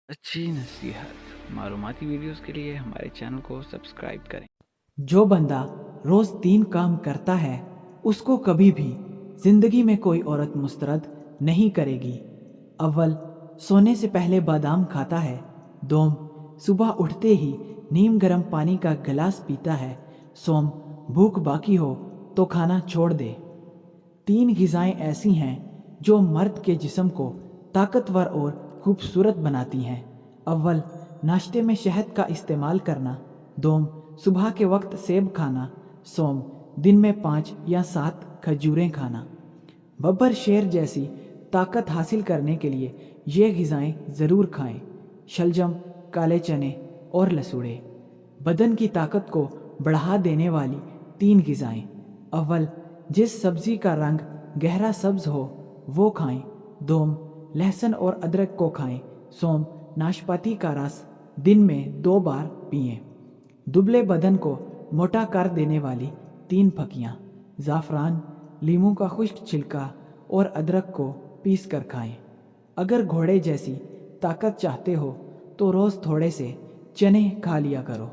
अच्छी नसीहत मालूमाती वीडियोस के लिए हमारे चैनल को सब्सक्राइब करें। जो बंदा रोज 3 काम करता है उसको कभी भी जिंदगी में कोई औरत मुस्तरद नहीं करेगी। अव्वल, सोने से पहले बादाम खाता है। दोम, सुबह उठते ही नीम गर्म पानी का गिलास पीता है। सोम, भूख बाकी हो तो खाना छोड़ दे। 3 ग़िज़ाएं ऐसी हैं जो मर्द के जिस्म को ताकतवर और खूबसूरत बनाती हैं। अव्वल, नाश्ते में शहद का इस्तेमाल करना। दोम, सुबह के वक्त सेब खाना। सोम, दिन में 5 या 7 खजूरें खाना। बब्बर शेर जैसी ताकत हासिल करने के लिए ये ग़िज़ाएं ज़रूर खाएं। शलजम, काले चने और लसूड़े। बदन की ताकत को बढ़ा देने वाली 3 ग़िज़ाएं। अव्वल, जिस सब्ज़ी का रंग गहरा सब्ज़ हो वो खाएं। दोम, लहसुन और अदरक को खाएं। सोम, नाशपाती का रस दिन में 2 बार पिएं। दुबले बदन को मोटा कर देने वाली 3 फकियाँ। ज़ाफ़रान, लीमू का खुश्क छिलका और अदरक को पीस कर खाएं। अगर घोड़े जैसी ताकत चाहते हो तो रोज़ थोड़े से चने खा लिया करो।